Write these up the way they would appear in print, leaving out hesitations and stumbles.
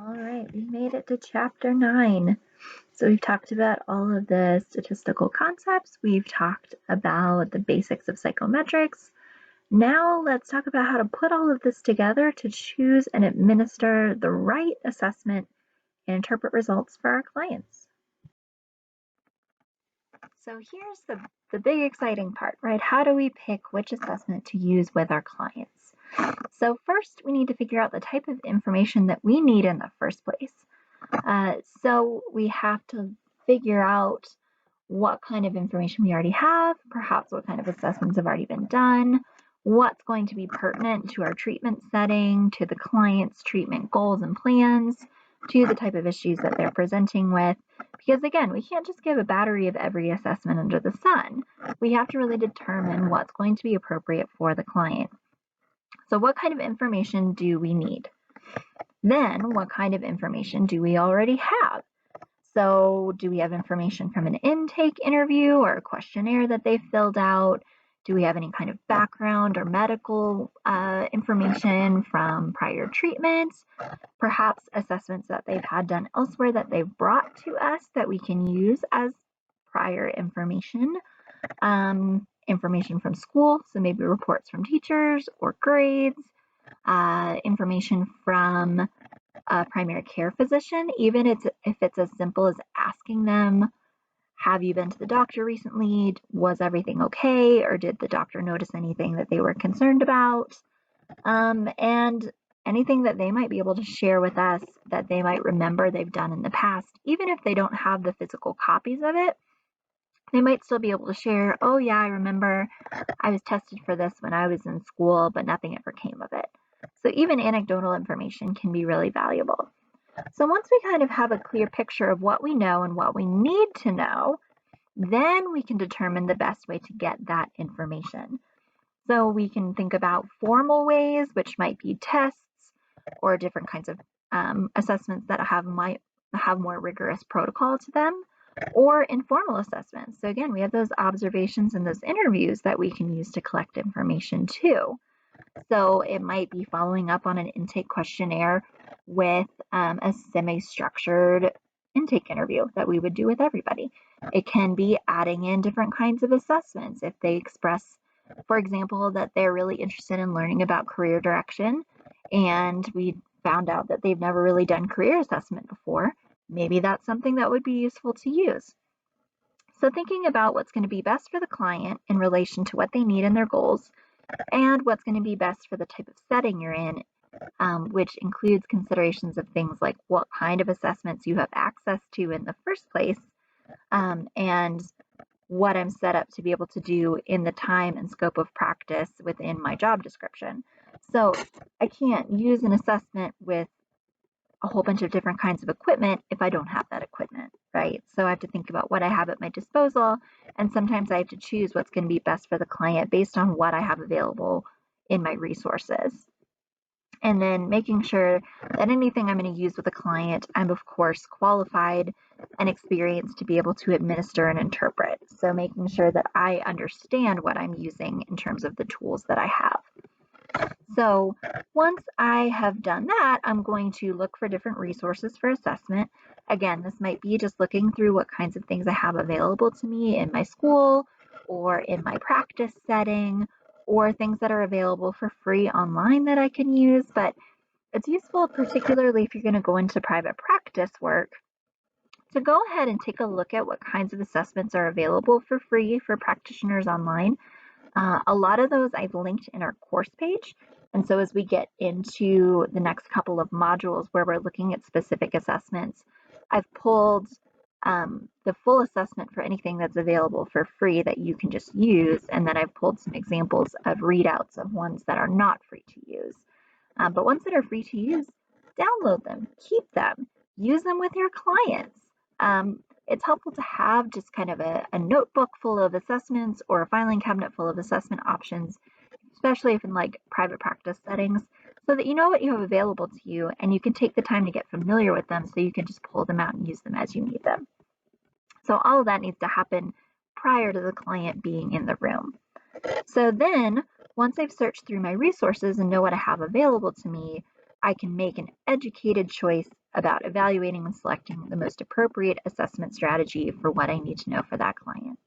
All right, we made it to chapter 9. So we've talked about all of the statistical concepts. We've talked about the basics of psychometrics. Now let's talk about how to put all of this together to choose and administer the right assessment and interpret results for our clients. So here's the big exciting part, right? How do we pick which assessment to use with our clients? So first, we need to figure out the type of information that we need in the first place. So we have to figure out what kind of information we already have, perhaps what kind of assessments have already been done, what's going to be pertinent to our treatment setting, to the client's treatment goals and plans, to the type of issues that they're presenting with. Because again, we can't just give a battery of every assessment under the sun. We have to really determine what's going to be appropriate for the client. So what kind of information do we need? Then what kind of information do we already have? So do we have information from an intake interview or a questionnaire that they filled out? Do we have any kind of background or medical information from prior treatments? Perhaps assessments that they've had done elsewhere that they've brought to us that we can use as prior information. Information from school, so maybe reports from teachers or grades, information from a primary care physician, even if it's as simple as asking them, have you been to the doctor recently? Was everything okay? Or did the doctor notice anything that they were concerned about? And anything that they might be able to share with us that they might remember they've done in the past, even if they don't have the physical copies of it, they might still be able to share, oh yeah, I remember I was tested for this when I was in school, but nothing ever came of it. So even anecdotal information can be really valuable. So once we kind of have a clear picture of what we know and what we need to know, then we can determine the best way to get that information. So we can think about formal ways, which might be tests or different kinds of assessments that might have more rigorous protocol to them, or informal assessments. So again, we have those observations and those interviews that we can use to collect information too. So it might be following up on an intake questionnaire with a semi-structured intake interview that we would do with everybody. It can be adding in different kinds of assessments. If they express, for example, that they're really interested in learning about career direction, and we found out that they've never really done career assessment before, maybe that's something that would be useful to use. So thinking about what's going to be best for the client in relation to what they need and their goals, and what's going to be best for the type of setting you're in, which includes considerations of things like what kind of assessments you have access to in the first place, and what I'm set up to be able to do in the time and scope of practice within my job description. So I can't use an assessment with a whole bunch of different kinds of equipment if I don't have that equipment, right? So I have to think about what I have at my disposal, and sometimes I have to choose what's going to be best for the client based on what I have available in my resources. And then making sure that anything I'm going to use with a client, I'm of course qualified and experienced to be able to administer and interpret. So making sure that I understand what I'm using in terms of the tools that I have. So once I have done that, I'm going to look for different resources for assessment. Again, this might be just looking through what kinds of things I have available to me in my school or in my practice setting, or things that are available for free online that I can use. But it's useful, particularly if you're going to go into private practice work, to go ahead and take a look at what kinds of assessments are available for free for practitioners online. A lot of those I've linked in our course page. And so as we get into the next couple of modules where we're looking at specific assessments, I've pulled the full assessment for anything that's available for free that you can just use. And then I've pulled some examples of readouts of ones that are not free to use. But ones that are free to use, download them, keep them, use them with your clients. It's helpful to have just kind of a notebook full of assessments or a filing cabinet full of assessment options, especially if in like private practice settings, so that you know what you have available to you and you can take the time to get familiar with them so you can just pull them out and use them as you need them. So all of that needs to happen prior to the client being in the room. So then once I've searched through my resources and know what I have available to me, I can make an educated choice about evaluating and selecting the most appropriate assessment strategy for what I need to know for that client.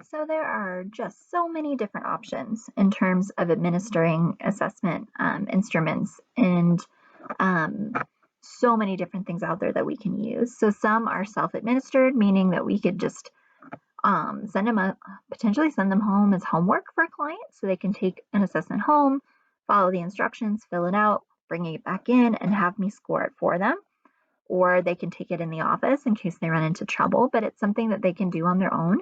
So there are just so many different options in terms of administering assessment instruments, and so many different things out there that we can use. So some are self-administered, meaning that we could just potentially send them home as homework for a client, so they can take an assessment home, follow the instructions, fill it out, bring it back in, and have me score it for them. Or they can take it in the office in case they run into trouble, but it's something that they can do on their own.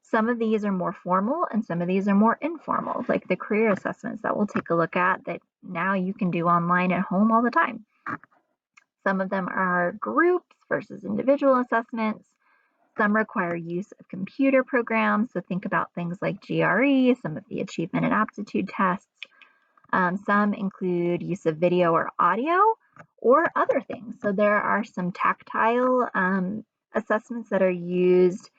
Some of these are more formal and some of these are more informal, like the career assessments that we'll take a look at that now you can do online at home all the time. Some of them are groups versus individual assessments. Some require use of computer programs, so think about things like GRE, some of the achievement and aptitude tests. Some include use of video or audio or other things. So there are some tactile assessments that are used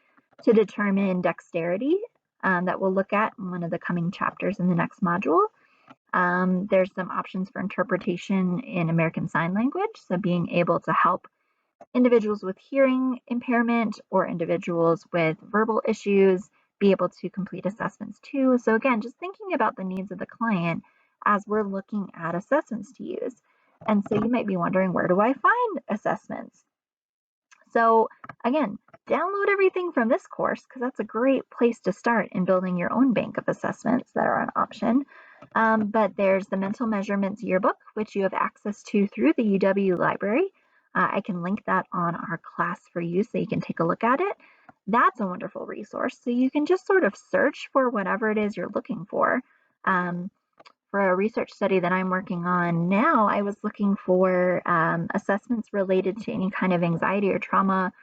to determine dexterity that we'll look at in one of the coming chapters in the next module. There's some options for interpretation in American Sign Language, so being able to help individuals with hearing impairment or individuals with verbal issues be able to complete assessments too. So again, just thinking about the needs of the client as we're looking at assessments to use. And so you might be wondering, where do I find assessments? So again, download everything from this course because that's a great place to start in building your own bank of assessments that are an option. But there's the Mental Measurements Yearbook, which you have access to through the UW library. I can link that on our class for you so you can take a look at it. That's a wonderful resource. So you can just sort of search for whatever it is you're looking for. For a research study that I'm working on now, I was looking for assessments related to any kind of anxiety or trauma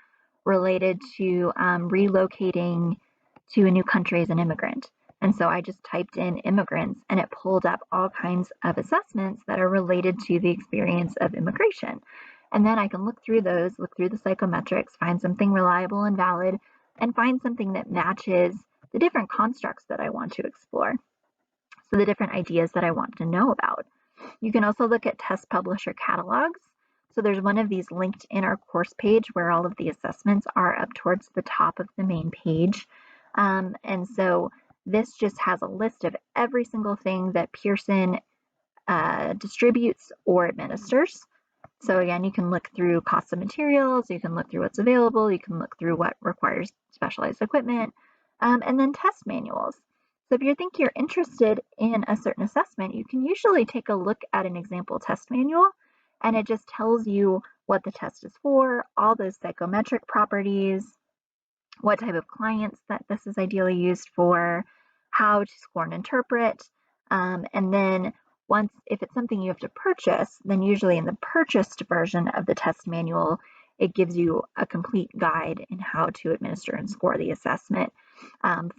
related to relocating to a new country as an immigrant. And so I just typed in immigrants and it pulled up all kinds of assessments that are related to the experience of immigration. And then I can look through those, look through the psychometrics, find something reliable and valid, and find something that matches the different constructs that I want to explore. So the different ideas that I want to know about. You can also look at test publisher catalogs. So there's one of these linked in our course page where all of the assessments are up towards the top of the main page. And so this just has a list of every single thing that Pearson distributes or administers. So again, you can look through cost of materials, you can look through what's available, you can look through what requires specialized equipment, and then test manuals. So if you think you're interested in a certain assessment, you can usually take a look at an example test manual, and it just tells you what the test is for, all those psychometric properties, what type of clients that this is ideally used for, how to score and interpret, and then if it's something you have to purchase, then usually in the purchased version of the test manual, it gives you a complete guide in how to administer and score the assessment.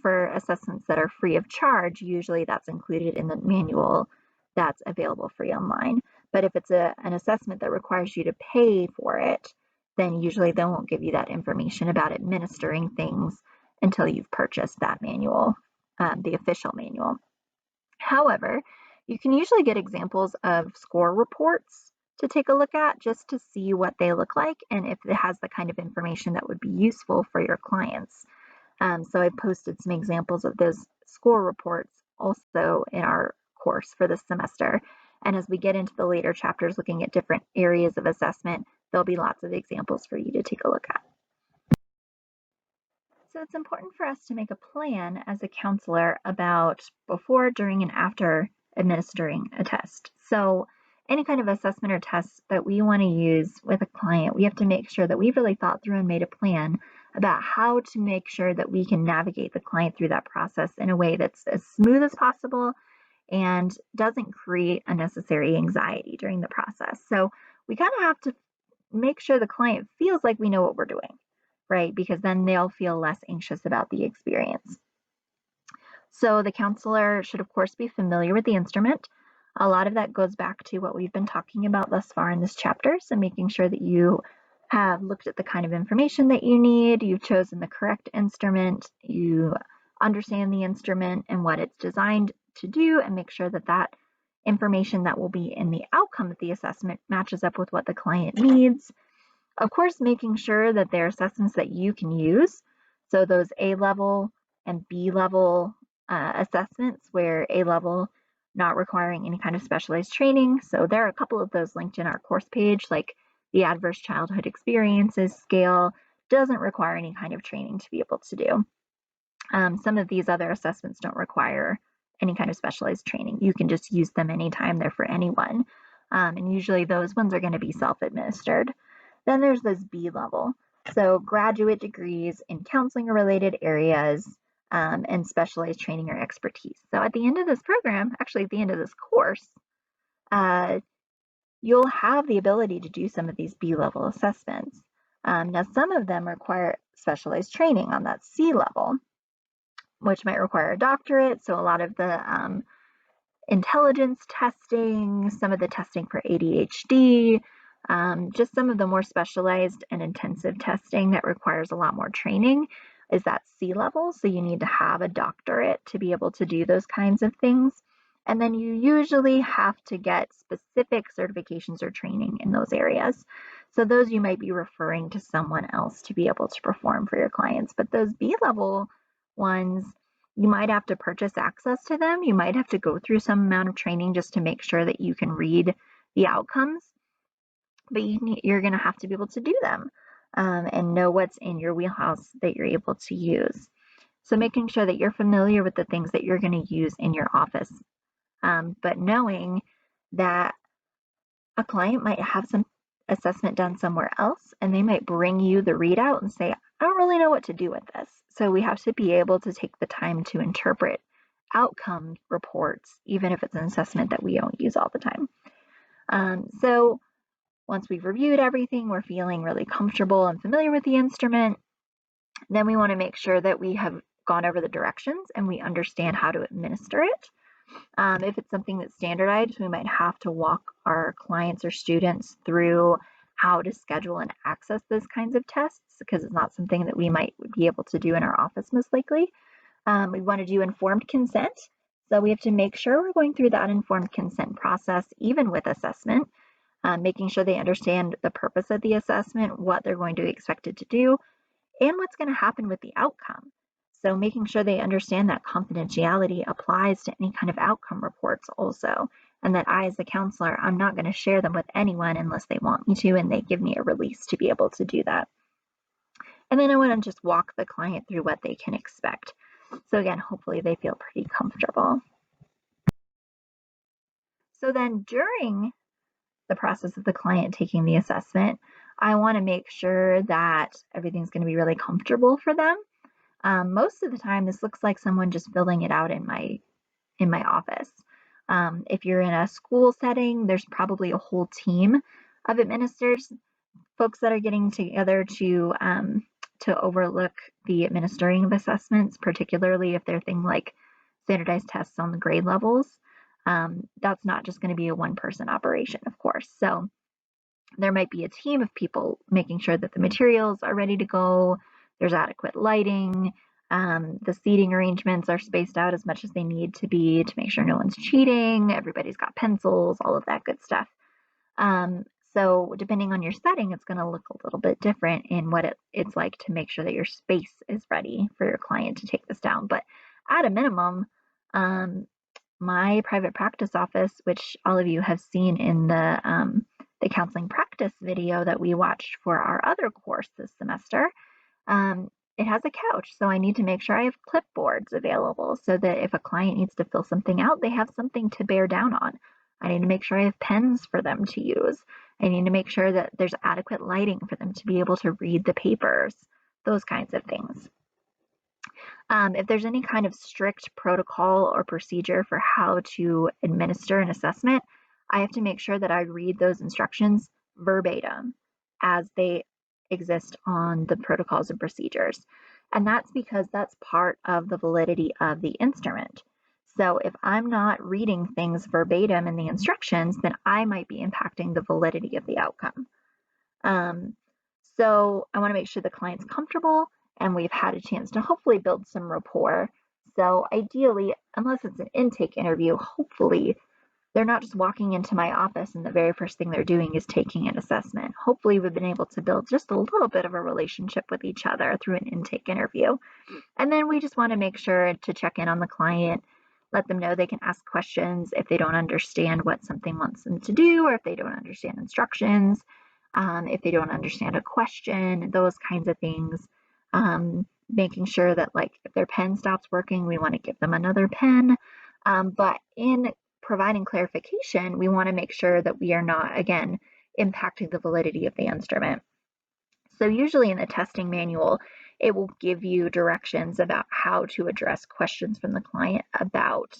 For assessments that are free of charge, usually that's included in the manual that's available free online. But if it's an assessment that requires you to pay for it, then usually they won't give you that information about administering things until you've purchased that manual, the official manual. However, you can usually get examples of score reports to take a look at just to see what they look like and if it has the kind of information that would be useful for your clients. So I posted some examples of those score reports also in our course for this semester. And as we get into the later chapters looking at different areas of assessment, there'll be lots of examples for you to take a look at. So it's important for us to make a plan as a counselor about before, during, and after administering a test. So any kind of assessment or test that we want to use with a client, we have to make sure that we've really thought through and made a plan about how to make sure that we can navigate the client through that process in a way that's as smooth as possible and doesn't create unnecessary anxiety during the process. So we kind of have to make sure the client feels like we know what we're doing, right? Because then they'll feel less anxious about the experience. So the counselor should, of course, be familiar with the instrument. A lot of that goes back to what we've been talking about thus far in this chapter. So making sure that you have looked at the kind of information that you need, you've chosen the correct instrument, you understand the instrument and what it's designed to do, and make sure that that information that will be in the outcome of the assessment matches up with what the client needs. Of course, making sure that they're assessments that you can use. So those A-level and B-level assessments, where A-level not requiring any kind of specialized training. So there are a couple of those linked in our course page, like the Adverse Childhood Experiences Scale doesn't require any kind of training to be able to do. Some of these other assessments don't require any kind of specialized training. You can just use them anytime. They're for anyone. And usually those ones are going to be self-administered. Then there's this B level. So graduate degrees in counseling or related areas and specialized training or expertise. So at the end of this program, actually at the end of this course, you'll have the ability to do some of these B level assessments. Now, some of them require specialized training on that C level, which might require a doctorate. So a lot of the intelligence testing, some of the testing for ADHD, just some of the more specialized and intensive testing that requires a lot more training is that C level. So you need to have a doctorate to be able to do those kinds of things. And then you usually have to get specific certifications or training in those areas. So those you might be referring to someone else to be able to perform for your clients. But those B level ones, you might have to purchase access to them. You might have to go through some amount of training just to make sure that you can read the outcomes. But you're going to have to be able to do them and know what's in your wheelhouse that you're able to use. So making sure that you're familiar with the things that you're going to use in your office, but knowing that a client might have some assessment done somewhere else and they might bring you the readout and say, I don't really know what to do with this. So we have to be able to take the time to interpret outcome reports, even if it's an assessment that we don't use all the time. So once we've reviewed everything, we're feeling really comfortable and familiar with the instrument, then we want to make sure that we have gone over the directions and we understand how to administer it. If it's something that's standardized, we might have to walk our clients or students through how to schedule and access those kinds of tests, because it's not something that we might be able to do in our office most likely. We want to do informed consent. So we have to make sure we're going through that informed consent process, even with assessment, making sure they understand the purpose of the assessment, what they're going to be expected to do, and what's going to happen with the outcome. So making sure they understand that confidentiality applies to any kind of outcome reports also, and that I, as a counselor, I'm not going to share them with anyone unless they want me to and they give me a release to be able to do that. And then I want to just walk the client through what they can expect. So again, hopefully they feel pretty comfortable. So then during the process of the client taking the assessment, I want to make sure that everything's going to be really comfortable for them. Most of the time, this looks like someone just filling it out in my office. If you're in a school setting, there's probably a whole team of administrators, folks that are getting together to overlook the administering of assessments, particularly if they're things like standardized tests on the grade levels. That's not just going to be a one-person operation, of course. So there might be a team of people making sure that the materials are ready to go, there's adequate lighting, the seating arrangements are spaced out as much as they need to be to make sure no one's cheating, everybody's got pencils, all of that good stuff. So depending on your setting, it's going to look a little bit different in what it's like to make sure that your space is ready for your client to take this down. But at a minimum, my private practice office, which all of you have seen in the counseling practice video that we watched for our other course this semester, it has a couch. So I need to make sure I have clipboards available so that if a client needs to fill something out, they have something to bear down on. I need to make sure I have pens for them to use. I need to make sure that there's adequate lighting for them to be able to read the papers, those kinds of things. If there's any kind of strict protocol or procedure for how to administer an assessment, I have to make sure that I read those instructions verbatim as they exist on the protocols and procedures. And that's because that's part of the validity of the instrument. So if I'm not reading things verbatim in the instructions, then I might be impacting the validity of the outcome. So I want to make sure the client's comfortable and we've had a chance to hopefully build some rapport. So ideally, unless it's an intake interview, hopefully they're not just walking into my office and the very first thing they're doing is taking an assessment. Hopefully we've been able to build just a little bit of a relationship with each other through an intake interview. And then we just want to make sure to check in on the client, let them know they can ask questions if they don't understand what something wants them to do, or if they don't understand instructions, if they don't understand a question, those kinds of things. Making sure that, like, if their pen stops working, we want to give them another pen. But in providing clarification, we want to make sure that we are not, again, impacting the validity of the instrument. So usually in the testing manual, it will give you directions about how to address questions from the client about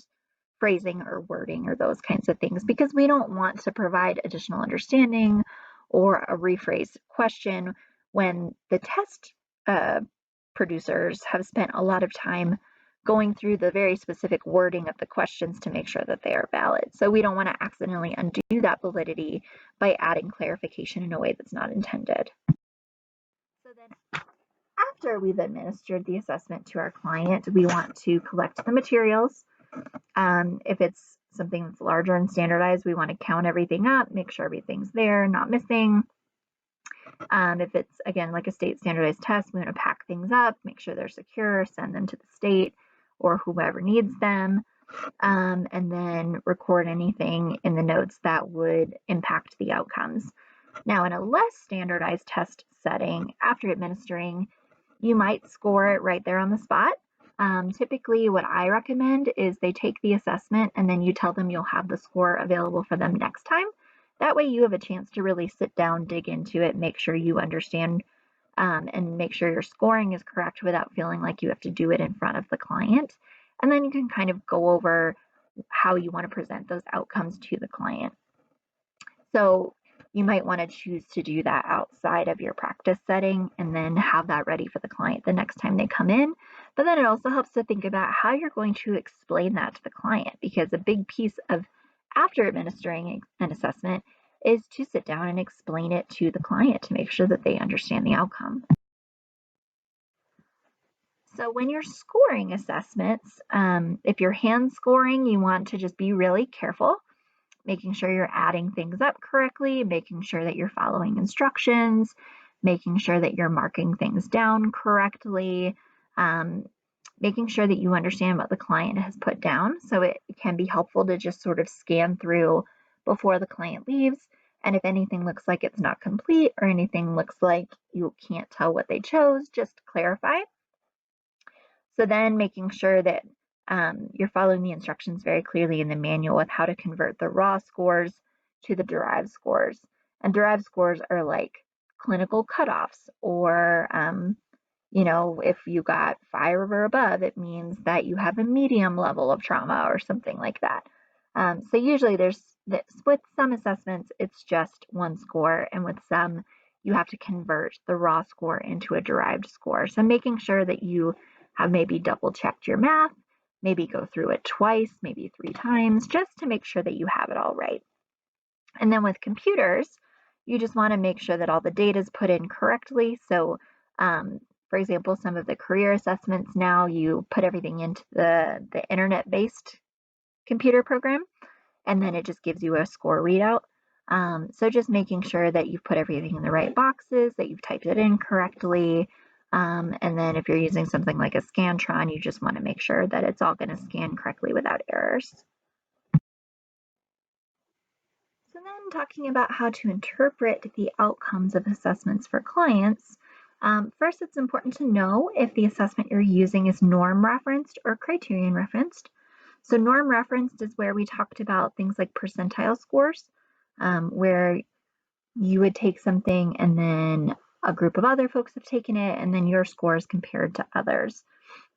phrasing or wording or those kinds of things, because we don't want to provide additional understanding or a rephrased question when the test producers have spent a lot of time going through the very specific wording of the questions to make sure that they are valid. So we don't want to accidentally undo that validity by adding clarification in a way that's not intended. So then after we've administered the assessment to our client, we want to collect the materials. If it's something that's larger and standardized, we want to count everything up, make sure everything's there, not missing. If it's, again, like a state standardized test, we want to pack things up, make sure they're secure, send them to the state or whoever needs them, and then record anything in the notes that would impact the outcomes. Now, in a less standardized test setting, after administering, you might score it right there on the spot. Typically, what I recommend is they take the assessment and then you tell them you'll have the score available for them next time. That way you have a chance to really sit down, dig into it, make sure you understand, and make sure your scoring is correct without feeling like you have to do it in front of the client. And then you can kind of go over how you want to present those outcomes to the client. So you might want to choose to do that outside of your practice setting and then have that ready for the client the next time they come in. But then it also helps to think about how you're going to explain that to the client, because a big piece of after administering an assessment is to sit down and explain it to the client to make sure that they understand the outcome. So when you're scoring assessments, if you're hand scoring, you want to just be really careful, making sure you're adding things up correctly, making sure that you're following instructions, making sure that you're marking things down correctly, making sure that you understand what the client has put down. So it can be helpful to just sort of scan through before the client leaves. And if anything looks like it's not complete or anything looks like you can't tell what they chose, just clarify. So then making sure that you're following the instructions very clearly in the manual with how to convert the raw scores to the derived scores. And derived scores are like clinical cutoffs, or if you got 5 or above, it means that you have a medium level of trauma or something like that. So usually with some assessments, it's just one score, and with some, you have to convert the raw score into a derived score. So making sure that you have maybe double checked your math, maybe go through it twice, maybe 3 times, just to make sure that you have it all right. And then with computers, you just want to make sure that all the data is put in correctly. So for example, some of the career assessments now, you put everything into the internet-based computer program, and then it just gives you a score readout. So just making sure that you've put everything in the right boxes, that you've typed it in correctly. And then if you're using something like a Scantron, you just want to make sure that it's all going to scan correctly without errors. So then talking about how to interpret the outcomes of assessments for clients, first it's important to know if the assessment you're using is norm referenced or criterion referenced. So norm referenced is where we talked about things like percentile scores, where you would take something and then a group of other folks have taken it, and then your score is compared to others.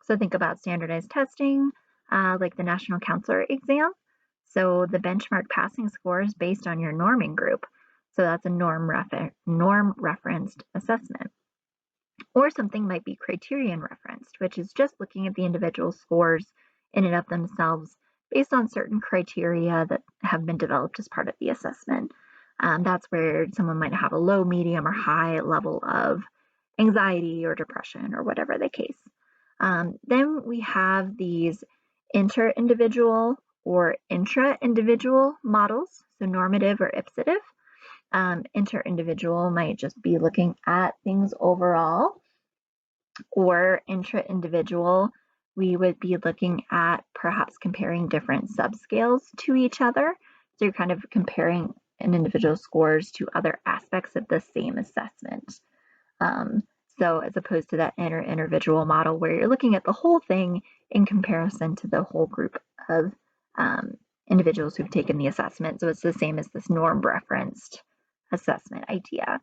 So think about standardized testing, like the National Counselor exam. So the benchmark passing score is based on your norming group. So that's a norm referenced assessment. Or something might be criterion referenced, which is just looking at the individual scores in and of themselves based on certain criteria that have been developed as part of the assessment. That's where someone might have a low, medium, or high level of anxiety or depression or whatever the case. Then we have these inter-individual or intra-individual models, so normative or ipsative. Inter-individual might just be looking at things overall, or intra-individual, we would be looking at perhaps comparing different subscales to each other. So you're kind of comparing an individual scores to other aspects of the same assessment. So as opposed to that inter-individual model where you're looking at the whole thing in comparison to the whole group of individuals who've taken the assessment. So it's the same as this norm referenced assessment idea.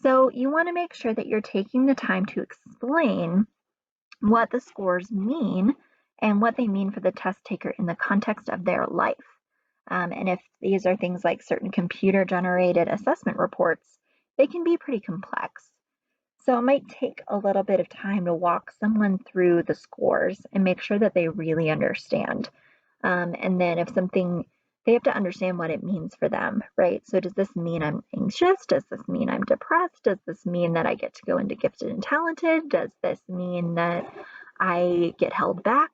So you want to make sure that you're taking the time to explain what the scores mean and what they mean for the test taker in the context of their life. And if these are things like certain computer-generated assessment reports, they can be pretty complex. So it might take a little bit of time to walk someone through the scores and make sure that they really understand. And then if something, they have to understand what it means for them, right? So does this mean I'm anxious? Does this mean I'm depressed? Does this mean that I get to go into gifted and talented? Does this mean that I get held back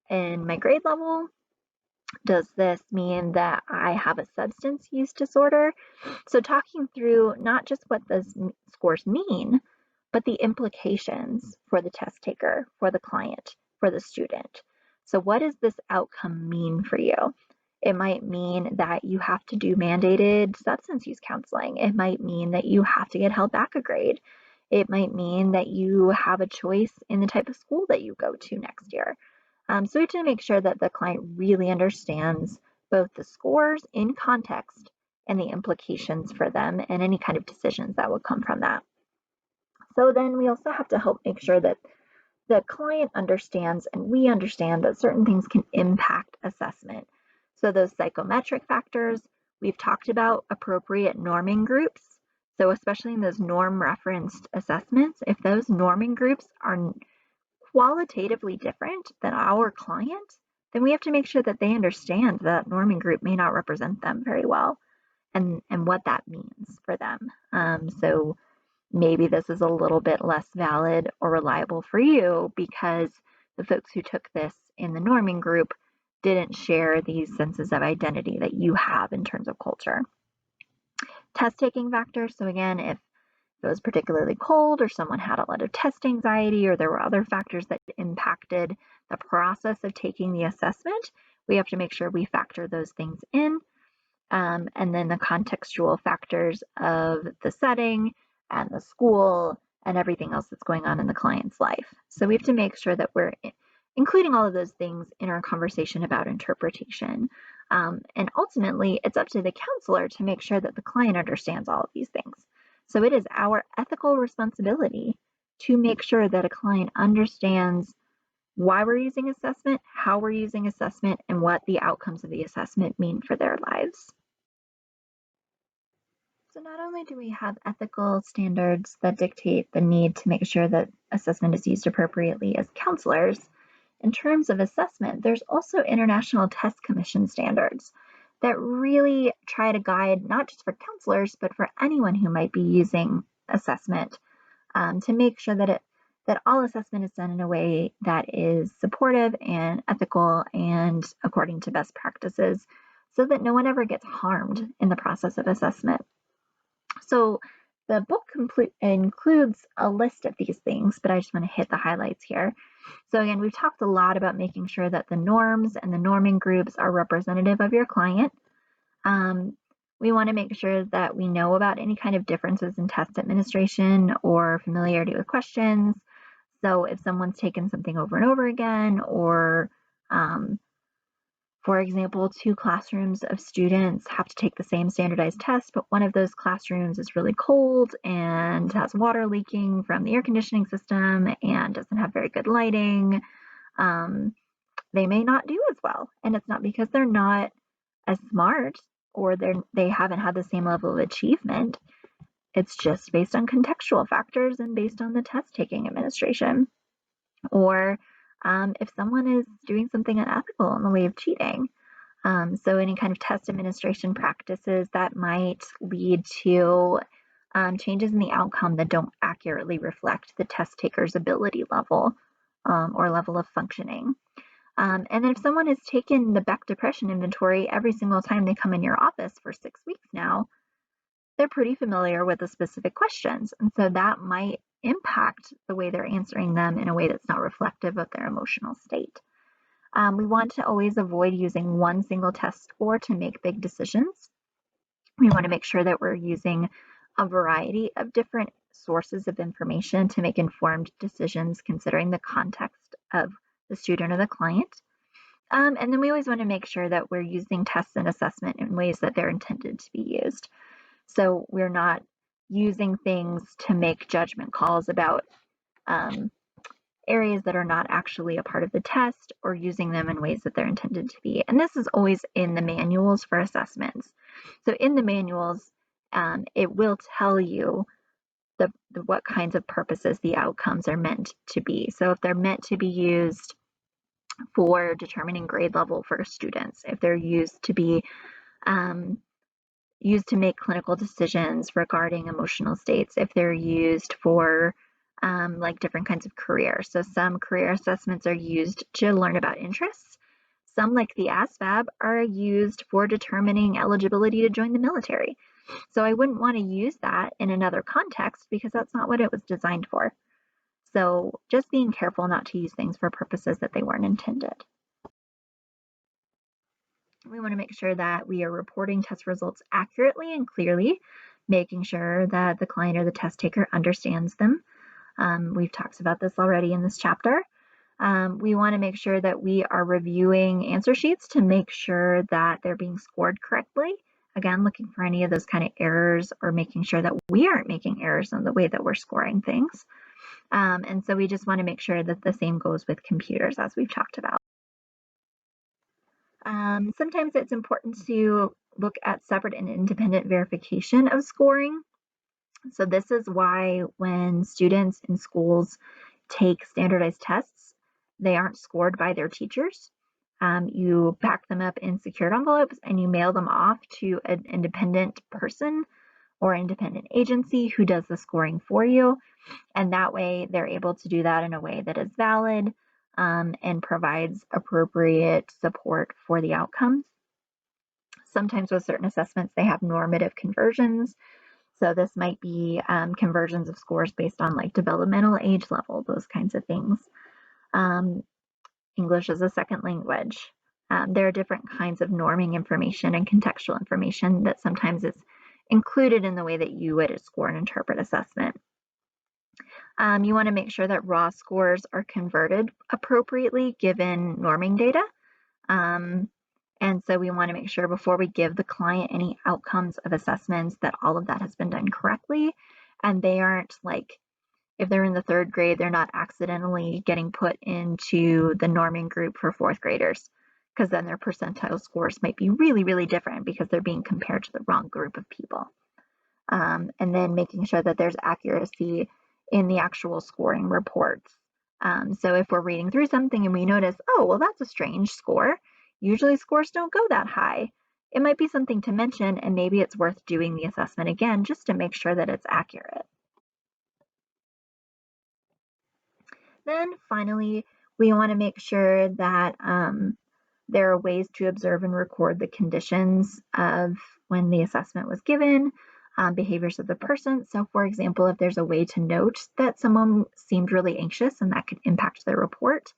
in my grade level? Does this mean that I have a substance use disorder? So talking through not just what those scores mean, but the implications for the test taker, for the client, for the student. So what does this outcome mean for you? It might mean that you have to do mandated substance use counseling. It might mean that you have to get held back a grade. It might mean that you have a choice in the type of school that you go to next year. So we have to make sure that the client really understands both the scores in context and the implications for them and any kind of decisions that would come from that. So then we also have to help make sure that the client understands and we understand that certain things can impact assessment. So those psychometric factors, we've talked about appropriate norming groups. So especially in those norm referenced assessments, if those norming groups are qualitatively different than our client, then we have to make sure that they understand that norming group may not represent them very well and what that means for them. So maybe this is a little bit less valid or reliable for you because the folks who took this in the norming group didn't share these senses of identity that you have in terms of culture. Test taking factors. So again, if it was particularly cold or someone had a lot of test anxiety or there were other factors that impacted the process of taking the assessment, we have to make sure we factor those things in. And then the contextual factors of the setting and the school and everything else that's going on in the client's life. So we have to make sure that we're including all of those things in our conversation about interpretation. And ultimately, it's up to the counselor to make sure that the client understands all of these things. So it is our ethical responsibility to make sure that a client understands why we're using assessment, how we're using assessment, and what the outcomes of the assessment mean for their lives. So not only do we have ethical standards that dictate the need to make sure that assessment is used appropriately as counselors, in terms of assessment, there's also International Test Commission standards that really try to guide not just for counselors, but for anyone who might be using assessment to make sure that all assessment is done in a way that is supportive and ethical and according to best practices so that no one ever gets harmed in the process of assessment. So the book includes a list of these things, but I just want to hit the highlights here. So again, we've talked a lot about making sure that the norms and the norming groups are representative of your client. We want to make sure that we know about any kind of differences in test administration or familiarity with questions. So if someone's taken something over and over again, or for example, 2 classrooms of students have to take the same standardized test, but one of those classrooms is really cold and has water leaking from the air conditioning system and doesn't have very good lighting, they may not do as well. And it's not because they're not as smart or they haven't had the same level of achievement. It's just based on contextual factors and based on the test taking administration. Or if someone is doing something unethical in the way of cheating. So any kind of test administration practices that might lead to changes in the outcome that don't accurately reflect the test taker's ability level or level of functioning. And then if someone has taken the Beck Depression Inventory every single time they come in your office for 6 weeks now, they're pretty familiar with the specific questions. And so that might impact the way they're answering them in a way that's not reflective of their emotional state. We want to always avoid using one single test score to make big decisions. We want to make sure that we're using a variety of different sources of information to make informed decisions considering the context of the student or the client. And then we always want to make sure that we're using tests and assessment in ways that they're intended to be used. So we're not using things to make judgment calls about areas that are not actually a part of the test, or using them in ways that they're intended to be. And this is always in the manuals for assessments. So in the manuals, it will tell you what kinds of purposes the outcomes are meant to be. So if they're meant to be used for determining grade level for students, if they're used to be used to make clinical decisions regarding emotional states, if they're used for like different kinds of careers. So some career assessments are used to learn about interests. Some, like the ASVAB, are used for determining eligibility to join the military. So I wouldn't want to use that in another context because that's not what it was designed for. So just being careful not to use things for purposes that they weren't intended. We want to make sure that we are reporting test results accurately and clearly, making sure that the client or the test taker understands them. We've talked about this already in this chapter. We want to make sure that we are reviewing answer sheets to make sure that they're being scored correctly. Again, looking for any of those kind of errors, or making sure that we aren't making errors in the way that we're scoring things. And so we just want to make sure that the same goes with computers, as we've talked about. Sometimes it's important to look at separate and independent verification of scoring. So this is why when students in schools take standardized tests, they aren't scored by their teachers. You pack them up in secured envelopes and you mail them off to an independent person or independent agency who does the scoring for you. And that way they're able to do that in a way that is valid and provides appropriate support for the outcomes. Sometimes with certain assessments, they have normative conversions. So this might be conversions of scores based on like developmental age level, those kinds of things. English as a second language. There are different kinds of norming information and contextual information that sometimes is included in the way that you would score and interpret assessment. You want to make sure that raw scores are converted appropriately given norming data. And so we want to make sure before we give the client any outcomes of assessments that all of that has been done correctly. And they aren't like, if they're in the 3rd grade, they're not accidentally getting put into the norming group for 4th graders, because then their percentile scores might be really, really different because they're being compared to the wrong group of people. And then making sure that there's accuracy in the actual scoring reports. So if we're reading through something and we notice, oh, well, that's a strange score. Usually scores don't go that high. It might be something to mention, and maybe it's worth doing the assessment again just to make sure that it's accurate. Then finally, we want to make sure that there are ways to observe and record the conditions of when the assessment was given, behaviors of the person. So for example, if there's a way to note that someone seemed really anxious and that could impact their report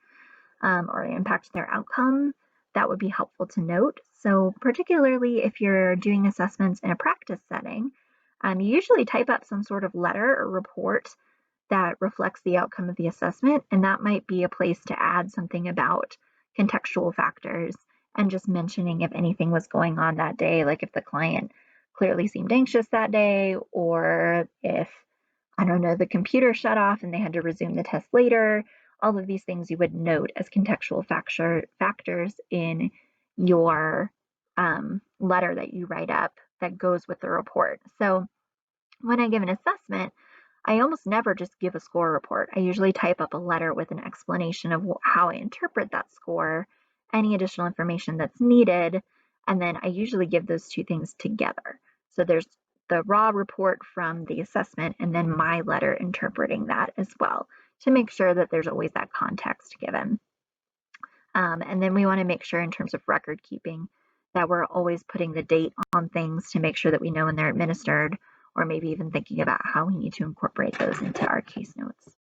or impact their outcome, that would be helpful to note. So particularly if you're doing assessments in a practice setting, you usually type up some sort of letter or report that reflects the outcome of the assessment, and that might be a place to add something about contextual factors and just mentioning if anything was going on that day, like if the client clearly seemed anxious that day, or if, I don't know, the computer shut off and they had to resume the test later. All of these things you would note as contextual factors in your letter that you write up that goes with the report. So when I give an assessment, I almost never just give a score report. I usually type up a letter with an explanation of how I interpret that score, any additional information that's needed, and then I usually give those two things together. So there's the raw report from the assessment and then my letter interpreting that as well, to make sure that there's always that context given. And then we want to make sure in terms of record keeping that we're always putting the date on things to make sure that we know when they're administered, or maybe even thinking about how we need to incorporate those into our case notes.